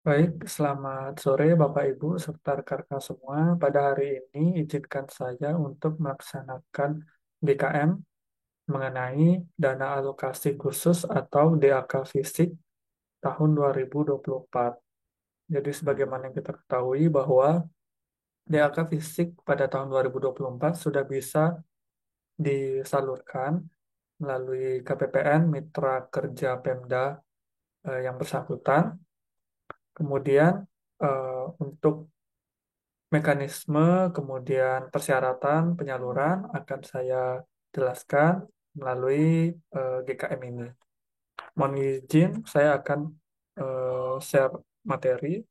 Baik, selamat sore Bapak Ibu serta rekan-rekan semua. Pada hari ini izinkan saya untuk melaksanakan DKM mengenai dana alokasi khusus atau DAK Fisik tahun 2024. Jadi sebagaimana yang kita ketahui bahwa DAK Fisik pada tahun 2024 sudah bisa disalurkan melalui KPPN Mitra Kerja Pemda yang bersangkutan. Kemudian untuk mekanisme, kemudian persyaratan penyaluran akan saya jelaskan melalui GKM ini. Mohon izin, saya akan share materi.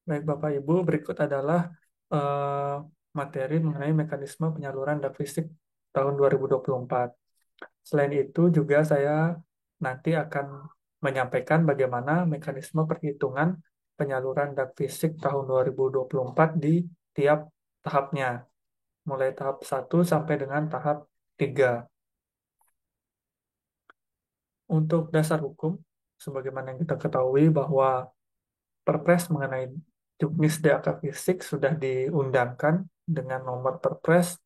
Baik, Bapak Ibu, berikut adalah eh, materi mengenai mekanisme penyaluran dak fisik tahun 2024. Selain itu juga saya nanti akan menyampaikan bagaimana mekanisme perhitungan penyaluran dak fisik tahun 2024 di tiap tahapnya, mulai tahap 1 sampai dengan tahap 3. Untuk dasar hukum, sebagaimana yang kita ketahui bahwa Perpres mengenai juknis dak fisik sudah diundangkan dengan nomor Perpres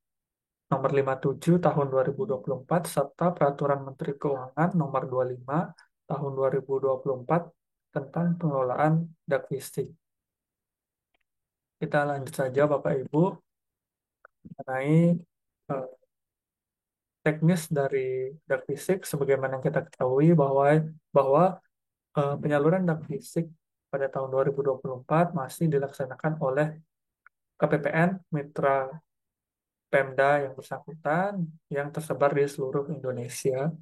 nomor 57 tahun 2024 serta Peraturan Menteri Keuangan nomor 25 tahun 2024 tentang pengelolaan dak fisik. Kita lanjut saja Bapak Ibu mengenai eh, teknis dari dak fisik sebagaimana yang kita ketahui bahwa penyaluran dak fisik pada tahun 2024 masih dilaksanakan oleh KPPN Mitra Pemda yang bersangkutan yang tersebar di seluruh Indonesia.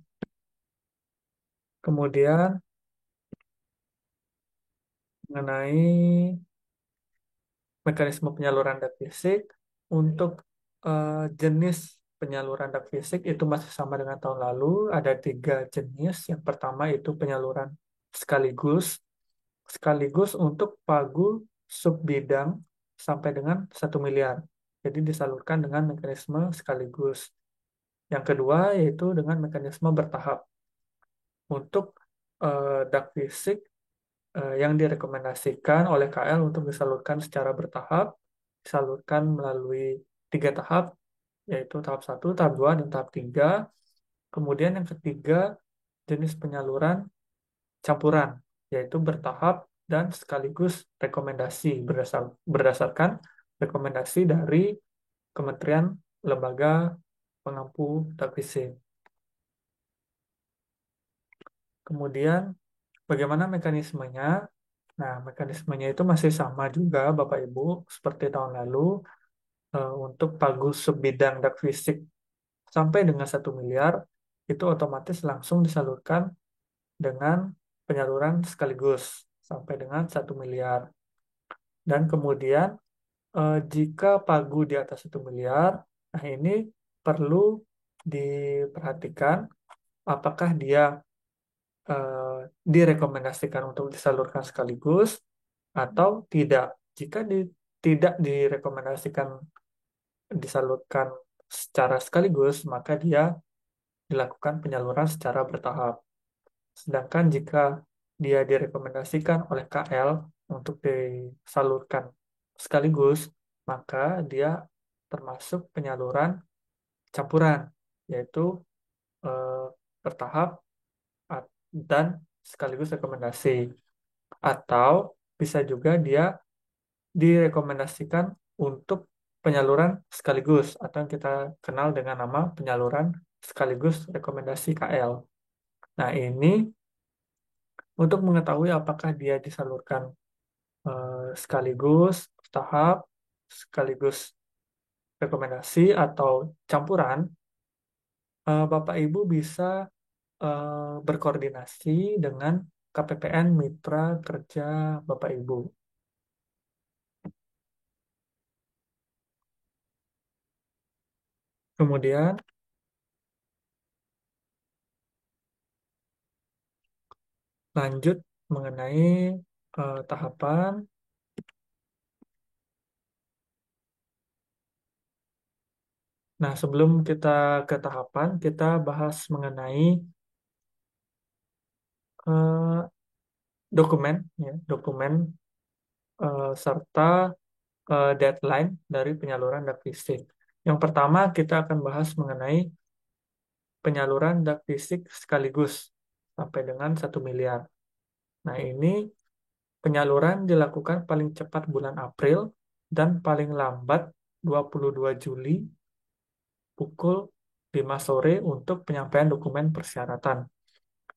Kemudian mengenai mekanisme penyaluran dak fisik untuk jenis penyaluran dak fisik itu masih sama dengan tahun lalu. Ada tiga jenis. Yang pertama itu penyaluran sekaligus, sekaligus untuk pagu subbidang sampai dengan 1 miliar. Jadi disalurkan dengan mekanisme sekaligus. Yang kedua yaitu dengan mekanisme bertahap. Untuk dak fisik yang direkomendasikan oleh KL untuk disalurkan secara bertahap, disalurkan melalui 3 tahap, yaitu tahap 1, tahap 2, dan tahap 3. Kemudian yang ketiga, jenis penyaluran campuran, yaitu bertahap dan sekaligus rekomendasi berdasarkan rekomendasi dari Kementerian Lembaga Pengampu Fisik. Kemudian bagaimana mekanismenya? Nah, mekanismenya itu masih sama juga, Bapak Ibu, seperti tahun lalu. Untuk pagu subbidang dak fisik sampai dengan 1 miliar, itu otomatis langsung disalurkan dengan penyaluran sekaligus sampai dengan 1 miliar. Dan kemudian, jika pagu di atas 1 miliar, nah ini perlu diperhatikan apakah dia eh, direkomendasikan untuk disalurkan sekaligus atau tidak. Jika tidak direkomendasikan disalurkan secara sekaligus, maka dia dilakukan penyaluran secara bertahap. Sedangkan jika dia direkomendasikan oleh KL untuk disalurkan sekaligus, maka dia termasuk penyaluran campuran, yaitu eh, bertahap dan sekaligus rekomendasi. Atau bisa juga dia direkomendasikan untuk penyaluran sekaligus atau yang kita kenal dengan nama penyaluran sekaligus rekomendasi KL. Nah, ini untuk mengetahui apakah dia disalurkan sekaligus, tahap, sekaligus rekomendasi atau campuran, Bapak Ibu bisa berkoordinasi dengan KPPN Mitra Kerja Bapak Ibu. Kemudian lanjut mengenai tahapan. Nah, sebelum kita ke tahapan, kita bahas mengenai eh, dokumen, ya, dokumen serta deadline dari penyaluran dak fisik. Yang pertama, kita akan bahas mengenai penyaluran dak fisik sekaligus sampai dengan 1 miliar. Nah, ini penyaluran dilakukan paling cepat bulan April dan paling lambat 22 Juli pukul 5 sore untuk penyampaian dokumen persyaratan.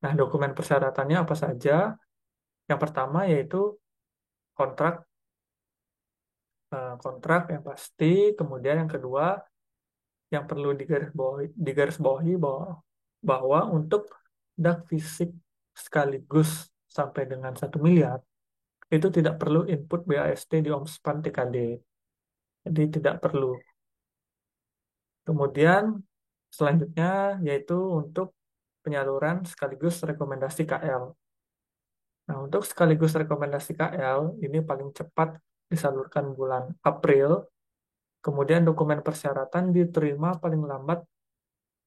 Nah, dokumen persyaratannya apa saja? Yang pertama yaitu kontrak, kontrak yang pasti. Kemudian yang kedua yang perlu digarisbawahi bahwa untuk dak fisik sekaligus sampai dengan 1 miliar itu tidak perlu input BAST di OMSPAN TKD. Jadi tidak perlu. Kemudian selanjutnya yaitu untuk penyaluran sekaligus rekomendasi KL. Nah, untuk sekaligus rekomendasi KL ini paling cepat disalurkan bulan April. Kemudian dokumen persyaratan diterima paling lambat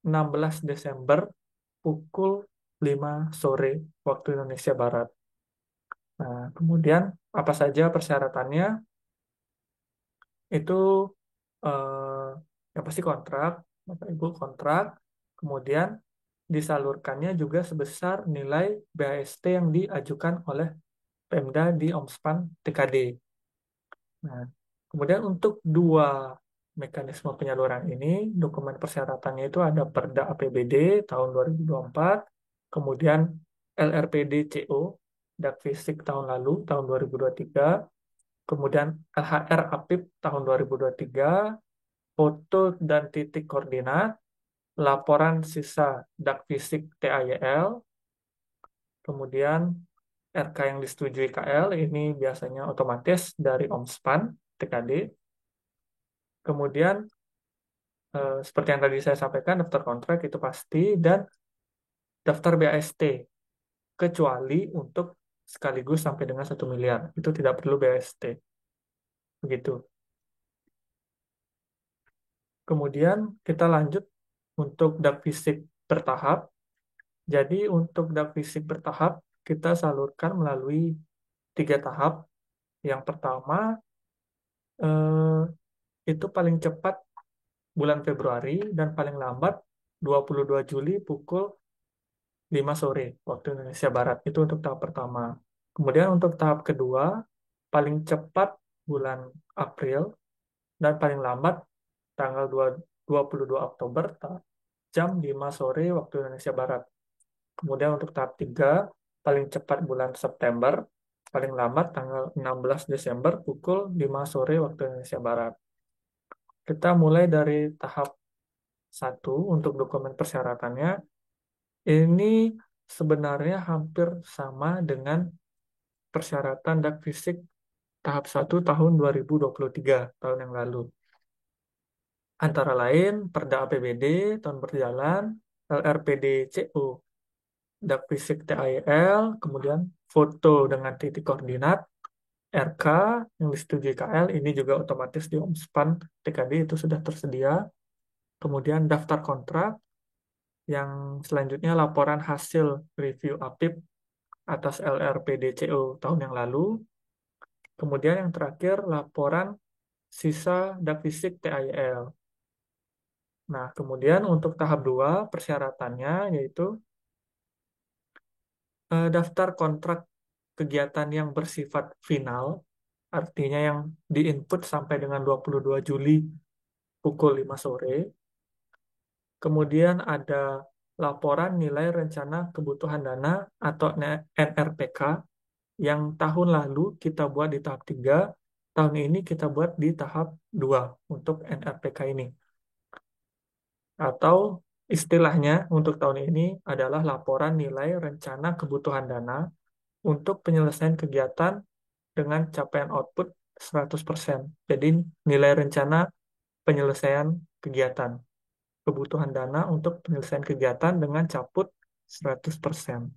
16 Desember pukul 5 sore waktu Indonesia Barat. Nah, kemudian apa saja persyaratannya? Itu yang pasti kontrak, Bapak Ibu kontrak. Kemudian disalurkannya juga sebesar nilai BAST yang diajukan oleh Pemda di Omspan TKD. Nah, kemudian untuk dua mekanisme penyaluran ini, dokumen persyaratannya itu ada Perda APBD tahun 2024, kemudian LRPD CO, dak fisik tahun lalu, tahun 2023, kemudian LHR APIP tahun 2023, foto dan titik koordinat, laporan sisa dak fisik TAYL, kemudian RK yang disetujui KL ini biasanya otomatis dari OMSPAN TKD. Kemudian seperti yang tadi saya sampaikan, daftar kontrak itu pasti dan daftar BAST kecuali untuk sekaligus sampai dengan 1 miliar. Itu tidak perlu BAST. Begitu. Kemudian kita lanjut untuk dak fisik bertahap. Jadi untuk dak fisik bertahap kita salurkan melalui 3 tahap. Yang pertama eh, itu paling cepat bulan Februari dan paling lambat 22 Juli pukul 5 sore waktu Indonesia Barat. Itu untuk tahap pertama. Kemudian untuk tahap kedua, paling cepat bulan April dan paling lambat tanggal 22 Oktober jam 5 sore waktu Indonesia Barat. Kemudian untuk tahap 3, paling cepat bulan September, paling lambat tanggal 16 Desember pukul 5 sore waktu Indonesia Barat. Kita mulai dari tahap 1 untuk dokumen persyaratannya. Ini sebenarnya hampir sama dengan persyaratan dak fisik tahap 1 tahun 2023, tahun yang lalu. Antara lain Perda APBD tahun berjalan, LRPD CO, dak fisik TAYL, kemudian foto dengan titik koordinat, RK yang disetujui KL, ini juga otomatis di OMSPAN TKD itu sudah tersedia. Kemudian daftar kontrak, yang selanjutnya laporan hasil review APIP atas LRPDCO tahun yang lalu. Kemudian yang terakhir laporan sisa dak fisik TAYL. Nah, kemudian untuk tahap 2 persyaratannya yaitu daftar kontrak kegiatan yang bersifat final, artinya yang diinput sampai dengan 22 Juli pukul 5 sore. Kemudian ada laporan nilai rencana kebutuhan dana atau NRPK yang tahun lalu kita buat di tahap 3, tahun ini kita buat di tahap 2 untuk NRPK ini. Atau istilahnya untuk tahun ini adalah laporan nilai rencana kebutuhan dana untuk penyelesaian kegiatan dengan capaian output 100%. Jadi nilai rencana penyelesaian kegiatan, kebutuhan dana untuk penyelesaian kegiatan dengan caput 100%.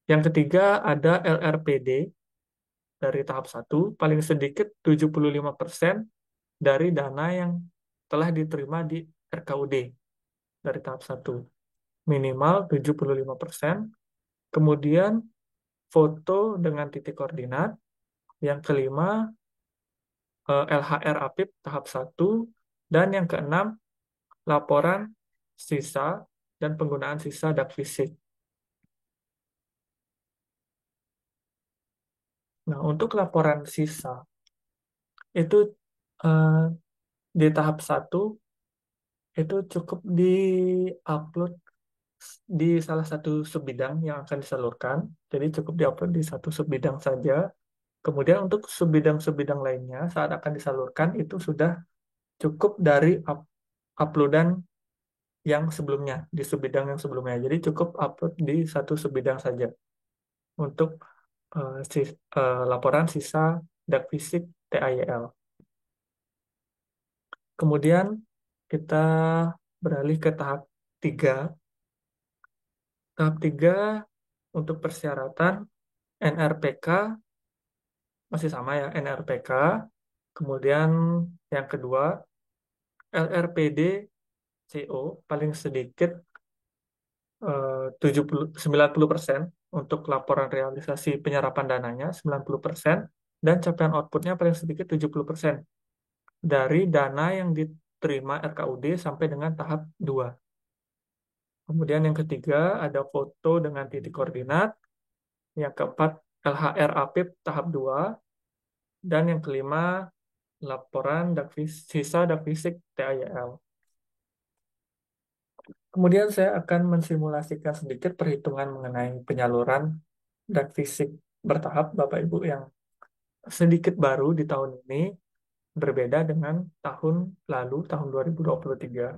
Yang ketiga ada LRPD dari tahap 1, paling sedikit 75% dari dana yang telah diterima di RKUD dari tahap satu. Minimal 75%. Kemudian foto dengan titik koordinat. Yang kelima, LHR APIP tahap satu. Dan yang keenam, laporan sisa dan penggunaan sisa dak fisik. Nah, untuk laporan sisa, itu eh, di tahap satu itu cukup di-upload di salah satu subbidang yang akan disalurkan. Jadi cukup di-upload di satu subbidang saja. Kemudian untuk subbidang-subbidang lainnya saat akan disalurkan itu sudah cukup dari uploadan yang sebelumnya, di subbidang yang sebelumnya. Jadi cukup upload di satu subbidang saja untuk laporan sisa dak fisik TAYL. Kemudian kita beralih ke tahap 3. Tahap 3 untuk persyaratan NRPK masih sama ya, NRPK. Kemudian yang kedua, LRPD CO paling sedikit 90% untuk laporan realisasi penyerapan dananya 90% dan capaian outputnya paling sedikit 70% dari dana yang diterima RKUD sampai dengan tahap 2. Kemudian yang ketiga ada foto dengan titik koordinat, yang keempat LHR APIP tahap 2 dan yang kelima laporan sisa dak fisik TAYL. Kemudian saya akan mensimulasikan sedikit perhitungan mengenai penyaluran dak fisik bertahap Bapak Ibu yang sedikit baru di tahun ini berbeda dengan tahun lalu, tahun 2023.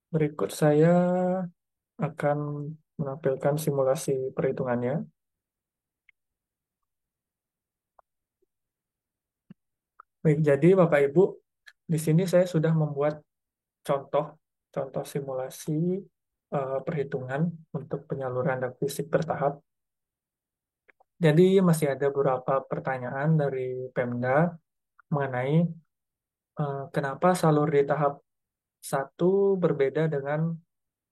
Berikut saya akan menampilkan simulasi perhitungannya. Baik, jadi Bapak Ibu, di sini saya sudah membuat contoh contoh simulasi perhitungan untuk penyaluran dak fisik bertahap. Jadi masih ada beberapa pertanyaan dari Pemda mengenai kenapa salur di tahap satu berbeda dengan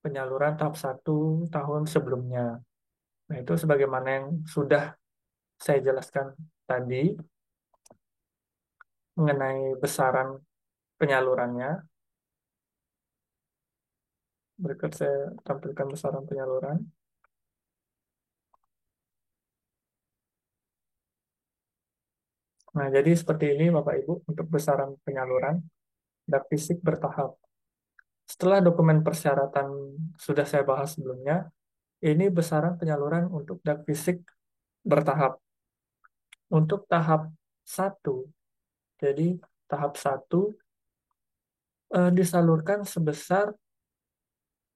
penyaluran tahap satu tahun sebelumnya. Nah, itu sebagaimana yang sudah saya jelaskan tadi mengenai besaran penyalurannya. Berikut saya tampilkan besaran penyaluran. Nah, jadi seperti ini Bapak Ibu untuk besaran penyaluran dak fisik bertahap. Setelah dokumen persyaratan sudah saya bahas sebelumnya, ini besaran penyaluran untuk dak fisik bertahap. Untuk tahap satu, jadi tahap satu disalurkan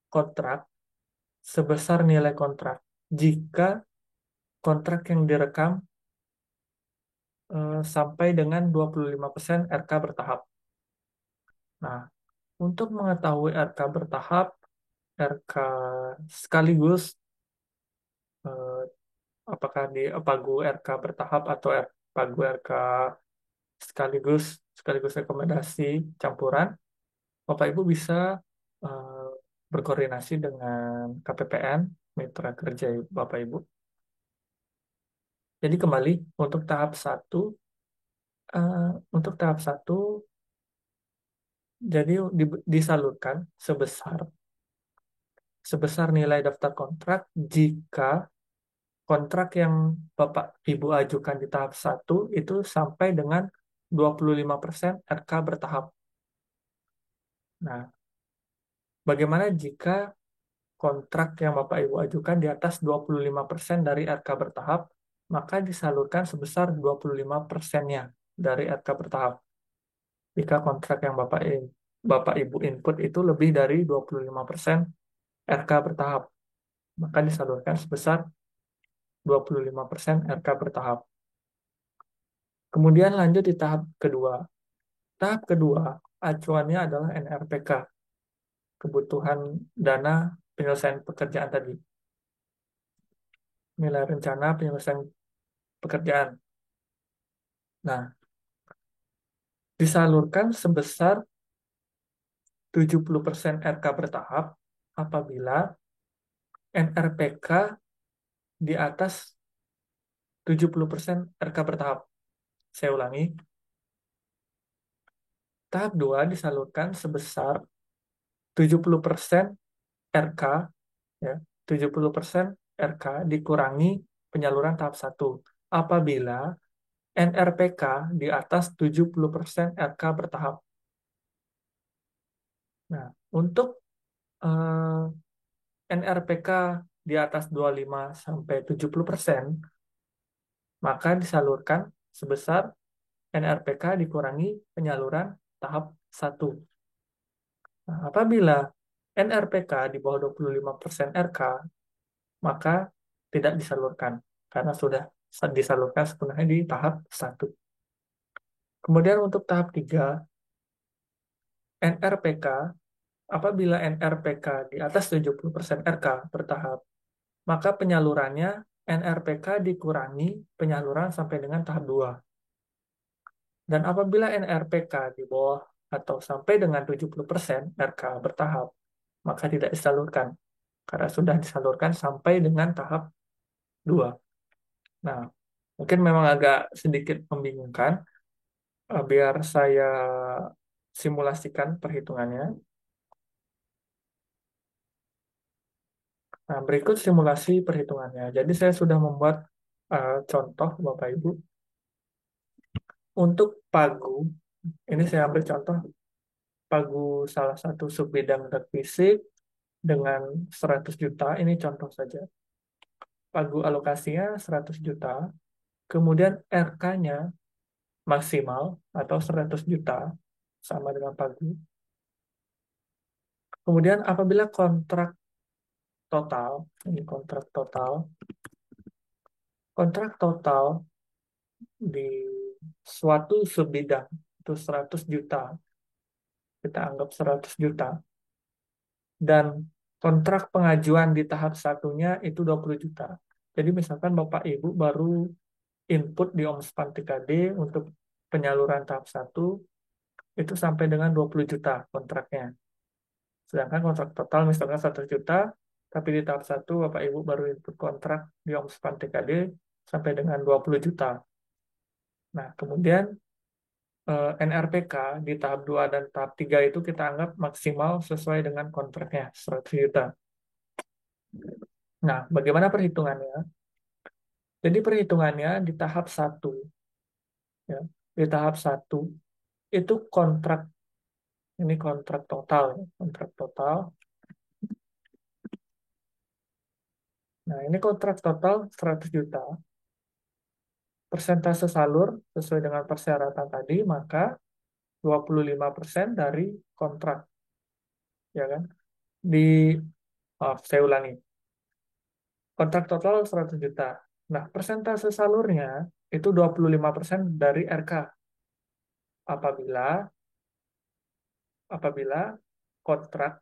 kontrak sebesar nilai kontrak. Jika kontrak yang direkam sampai dengan 25% RK bertahap. Nah, untuk mengetahui RK bertahap, RK sekaligus, eh, apakah di Pagu RK bertahap atau Pagu RK sekaligus sekaligus rekomendasi campuran, Bapak Ibu bisa eh, berkoordinasi dengan KPPN, mitra kerja Bapak Ibu. Jadi kembali untuk tahap satu, eh, untuk tahap satu, jadi disalurkan sebesar sebesar nilai daftar kontrak jika kontrak yang Bapak Ibu ajukan di tahap satu itu sampai dengan 25% RK bertahap. Nah, bagaimana jika kontrak yang Bapak Ibu ajukan di atas 25% dari RK bertahap, maka disalurkan sebesar 25%-nya dari RK bertahap. Jika kontrak yang Bapak Ibu input itu lebih dari 25% RK bertahap, maka disalurkan sebesar 25% RK bertahap. Kemudian lanjut di tahap kedua. Tahap kedua, acuannya adalah NRPK, kebutuhan dana penyelesaian pekerjaan tadi. Nilai rencana penyelesaian pekerjaan. Nah, disalurkan sebesar 70% RK bertahap apabila NRPK di atas 70% RK bertahap. Saya ulangi, tahap 2 disalurkan sebesar 70% RK, ya, 70% RK dikurangi penyaluran tahap satu apabila NRPK di atas 70% RK bertahap. Nah, untuk eh, NRPK di atas 25 sampai 70%, maka disalurkan sebesar NRPK dikurangi penyaluran tahap satu. Nah, apabila NRPK di bawah 25% RK, maka tidak disalurkan karena sudah disalurkan sepenuhnya di tahap satu. Kemudian untuk tahap 3, NRPK, apabila NRPK di atas 70% RK bertahap, maka penyalurannya NRPK dikurangi penyaluran sampai dengan tahap 2. Dan apabila NRPK di bawah atau sampai dengan 70% RK bertahap, maka tidak disalurkan karena sudah disalurkan sampai dengan tahap 2. Nah, mungkin memang agak sedikit membingungkan. Biar saya simulasikan perhitungannya. Nah, berikut simulasi perhitungannya. Jadi saya sudah membuat contoh, Bapak Ibu. Untuk pagu, ini saya ambil contoh pagu salah satu subbidang zat fisik dengan 100 juta. Ini contoh saja. Pagu alokasinya 100 juta. Kemudian RK-nya maksimal atau 100 juta sama dengan pagu. Kemudian apabila kontrak total, ini kontrak total di suatu subbidang itu 100 juta, kita anggap 100 juta, dan kontrak pengajuan di tahap satunya itu 20 juta. Jadi misalkan Bapak Ibu baru input di Omspan 3D untuk penyaluran tahap satu itu sampai dengan 20 juta kontraknya. Sedangkan kontrak total misalkan 100 juta, tapi di tahap satu Bapak Ibu baru input kontrak di Omspan 3D sampai dengan 20 juta. Nah, kemudian NRPK di tahap 2 dan tahap 3 itu kita anggap maksimal sesuai dengan kontraknya, 100 juta. Nah, bagaimana perhitungannya? Jadi perhitungannya di tahap satu, ya. Di tahap satu itu kontrak, ini kontrak total, ya. Kontrak total. Nah, ini kontrak total 100 juta. Persentase salur sesuai dengan persyaratan tadi, maka 25% dari kontrak, ya kan? Di, maaf, saya ulangi. Kontrak total 100 juta. Nah, persentase salurnya itu 25% dari RK apabila apabila kontrak,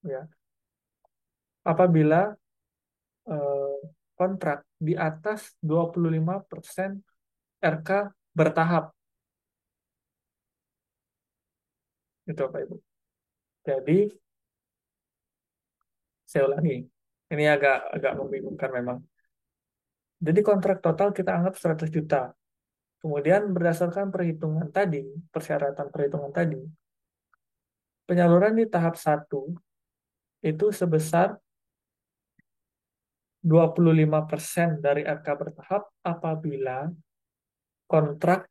ya, apabila eh, kontrak di atas 25% RK bertahap, itu Bapak Ibu. Jadi, saya ulangi. Ini agak agak membingungkan memang. Jadi kontrak total kita anggap 100 juta. Kemudian berdasarkan perhitungan tadi, persyaratan perhitungan tadi, penyaluran di tahap satu itu sebesar 25% dari RK bertahap apabila kontrak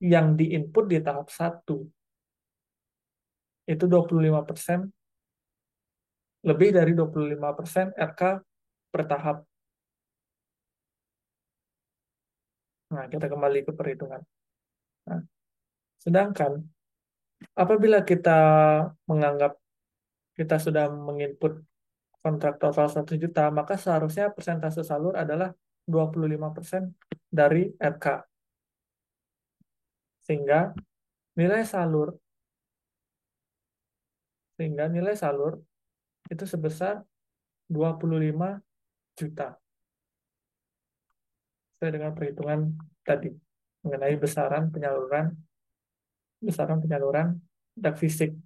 yang diinput di tahap satu itu 25%, lebih dari 25% RK bertahap. Nah, kita kembali ke perhitungan. Nah, sedangkan apabila kita menganggap kita sudah menginput kontrak total 1 juta, maka seharusnya persentase salur adalah 25% dari RK. Sehingga nilai salur sehingga nilai salur itu sebesar 25 juta sesuai dengan perhitungan tadi. mengenai besaran penyaluran dak fisik.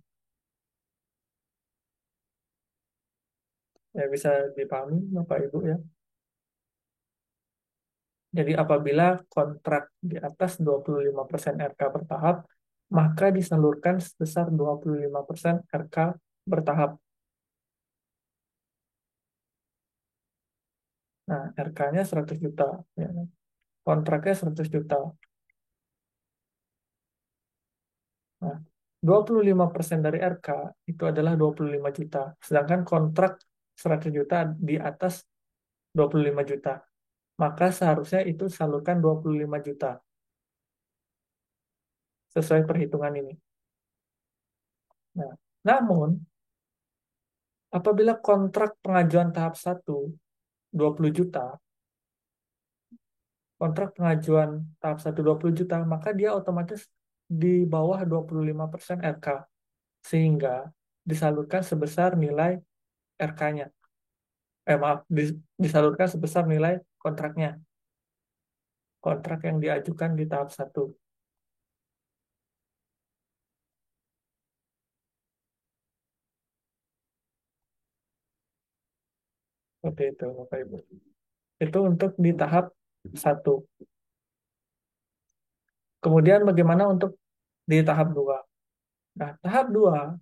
Ya, bisa dipahami Bapak Ibu ya. Jadi apabila kontrak di atas 25% RK bertahap, maka disalurkan sebesar 25% RK bertahap. Nah, RK-nya 100 juta. Ya. Kontraknya 100 juta. Nah, 25% dari RK itu adalah 25 juta. Sedangkan kontrak 100 juta di atas 25 juta. Maka seharusnya itu salurkan 25 juta sesuai perhitungan ini. Nah, namun apabila kontrak pengajuan tahap 1 20 juta, kontrak pengajuan tahap 1 20 juta, maka dia otomatis di bawah 25% RK sehingga disalurkan sebesar nilai RK-nya. Maaf, disalurkan sebesar nilai kontraknya. Kontrak yang diajukan di tahap 1. Seperti itu, Bapak Ibu. Itu untuk di tahap 1. Kemudian bagaimana untuk di tahap 2? Nah, tahap 2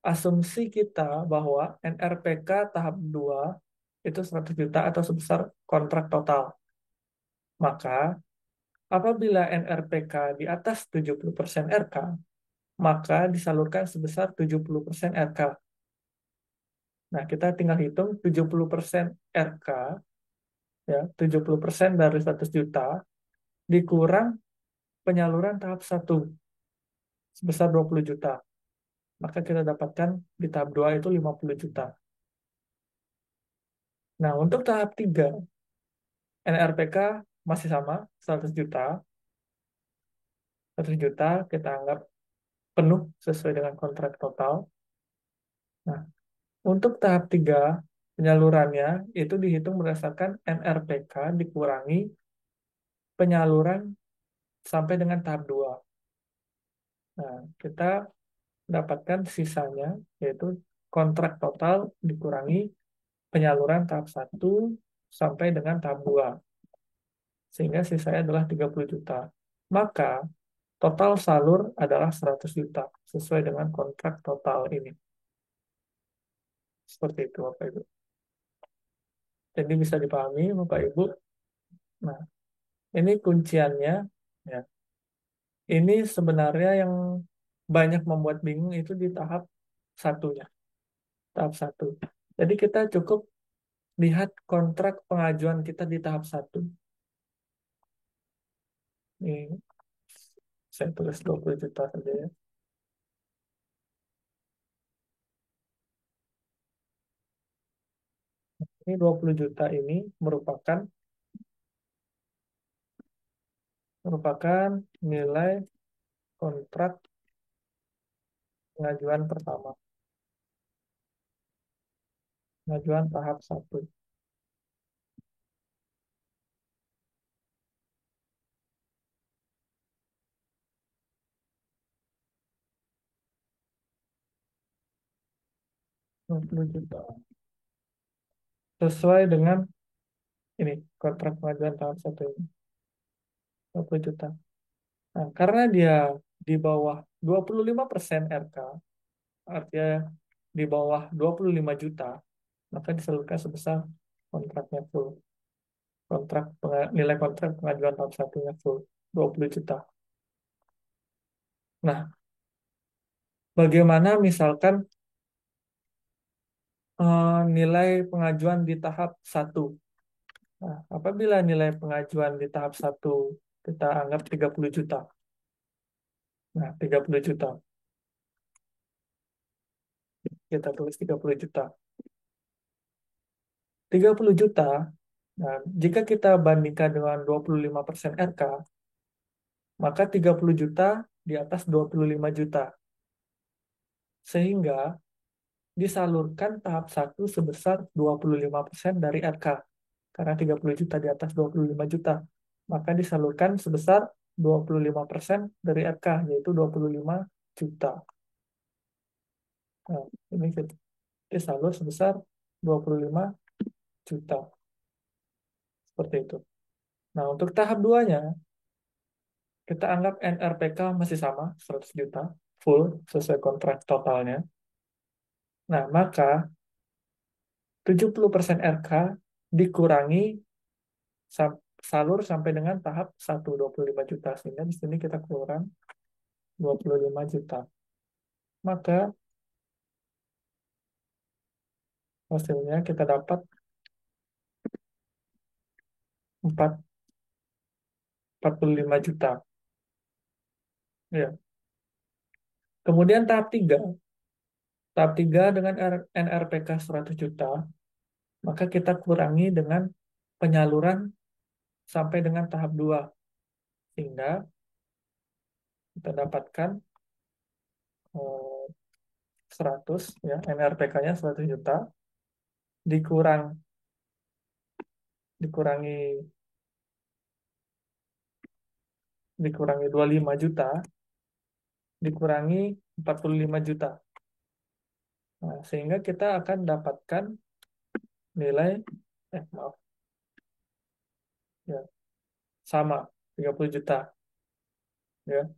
asumsi kita bahwa NRPK tahap 2 itu 100 juta atau sebesar kontrak total. Maka apabila NRPK di atas 70% RK, maka disalurkan sebesar 70% RK. Nah, kita tinggal hitung 70% RK, ya, 70% dari 100 juta dikurang penyaluran tahap 1 sebesar 20 juta. Maka kita dapatkan di tahap 2 itu 50 juta. Nah, untuk tahap 3 NRPK masih sama, 100 juta. 100 juta kita anggap penuh sesuai dengan kontrak total. Nah, untuk tahap 3 penyalurannya itu dihitung berdasarkan NRPK dikurangi penyaluran sampai dengan tahap 2. Nah, kita dapatkan sisanya, yaitu kontrak total dikurangi penyaluran tahap 1 sampai dengan tahap 2. Sehingga sisanya adalah 30 juta. Maka total salur adalah 100 juta sesuai dengan kontrak total ini. Seperti itu, Bapak Ibu. Jadi bisa dipahami, Bapak Ibu. Nah, ini kunciannya. Ya. Ini sebenarnya yang banyak membuat bingung itu di tahap satunya. Tahap 1. Jadi kita cukup lihat kontrak pengajuan kita di tahap 1. Ini saya tulis 20 juta saja ya. Ini 20 juta ini merupakan nilai kontrak pengajuan pertama, pengajuan tahap 1. 20 juta. Sesuai dengan ini kontrak pengajuan tahap 1 ini, 20 juta. Nah, karena dia di bawah 25% RK, artinya di bawah 25 juta, maka disalurkan sebesar kontraknya full. Nilai kontrak pengajuan tahap satunya full 20 juta. Nah, bagaimana misalkan nilai pengajuan di tahap 1? Nah, apabila nilai pengajuan di tahap 1 kita anggap 30 juta. Nah, 30 juta. Kita tulis 30 juta. 30 juta. Nah, jika kita bandingkan dengan 25% RK, maka 30 juta di atas 25 juta. Sehingga disalurkan tahap 1 sebesar 25% dari RK. Karena 30 juta di atas 25 juta. Maka disalurkan sebesar 25% dari RK, yaitu 25 juta. Nah, ini kita saldo sebesar 25 juta. Seperti itu. Nah, untuk tahap duanya, kita anggap NRPK masih sama, 100 juta, full, sesuai kontrak totalnya. Nah, maka 70% RK dikurangi salur sampai dengan tahap 1, 25 juta. Sehingga di sini kita kurang 25 juta. Maka hasilnya kita dapat 45 juta. Ya. Kemudian tahap tiga dengan NRPK 100 juta, maka kita kurangi dengan penyaluran sampai dengan tahap 2. Sehingga kita dapatkan 100, ya, NRPK-nya 100 juta, dikurangi dikurangi 25 juta, dikurangi 45 juta. Nah, sehingga kita akan dapatkan nilai, maaf, ya, sama, 30 juta. Ya.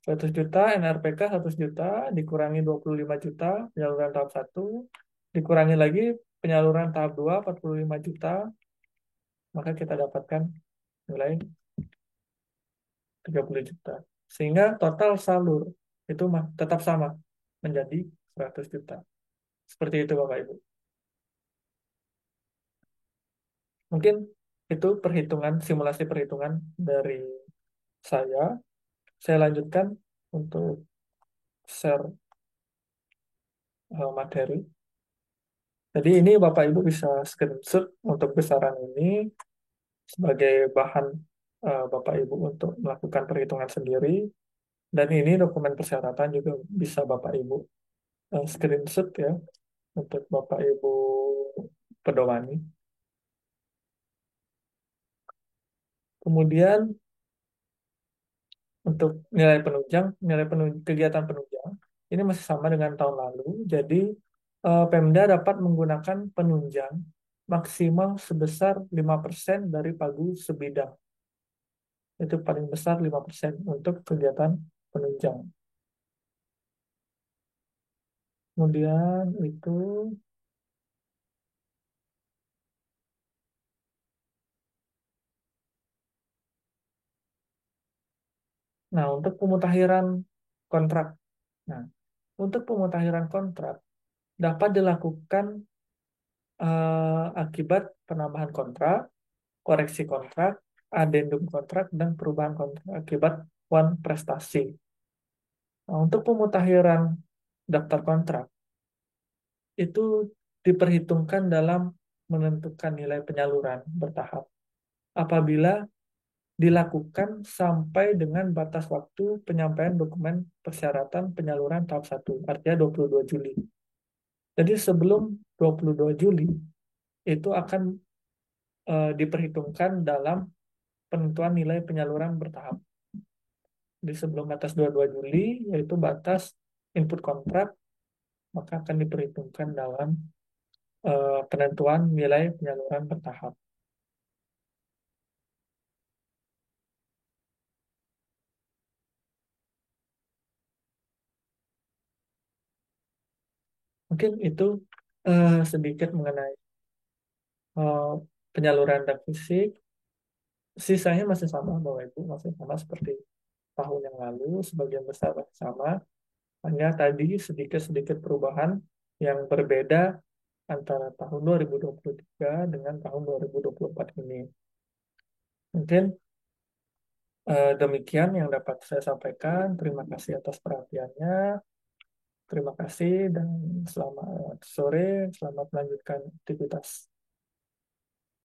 100 juta, NRPK 100 juta, dikurangi 25 juta, penyaluran tahap satu, dikurangi lagi penyaluran tahap 2, 45 juta, maka kita dapatkan nilai 30 juta. Sehingga total salur itu tetap sama, menjadi 100 juta. Seperti itu Bapak Ibu. Mungkin itu simulasi perhitungan dari saya. Saya lanjutkan untuk share materi. Jadi ini Bapak Ibu bisa screenshot untuk besaran ini sebagai bahan Bapak Ibu untuk melakukan perhitungan sendiri. Dan ini dokumen persyaratan juga bisa Bapak Ibu screenshot ya untuk Bapak Ibu pedomani. Kemudian untuk kegiatan penunjang ini masih sama dengan tahun lalu. Jadi Pemda dapat menggunakan penunjang maksimal sebesar 5% dari pagu sebidang. Itu paling besar 5% untuk kegiatan penunjang. Kemudian itu, nah untuk pemutakhiran kontrak. Nah, untuk pemutakhiran kontrak dapat dilakukan akibat penambahan kontrak, koreksi kontrak, adendum kontrak, dan perubahan kontrak akibat wan prestasi. Nah, untuk pemutakhiran daftar kontrak, itu diperhitungkan dalam menentukan nilai penyaluran bertahap apabila dilakukan sampai dengan batas waktu penyampaian dokumen persyaratan penyaluran tahap satu, artinya 22 Juli. Jadi sebelum 22 Juli, itu akan diperhitungkan dalam penentuan nilai penyaluran bertahap. Di sebelum batas 22 Juli, yaitu batas input kontrak, maka akan diperhitungkan dalam penentuan nilai penyaluran bertahap. Mungkin itu sedikit mengenai eh, penyaluran dan fisik. Sisanya masih sama, Bapak Ibu, masih sama seperti tahun yang lalu, sebagian besar masih sama. Hanya tadi sedikit-sedikit perubahan yang berbeda antara tahun 2023 dengan tahun 2024 ini. Mungkin demikian yang dapat saya sampaikan. Terima kasih atas perhatiannya. Terima kasih dan selamat sore, selamat melanjutkan aktivitas.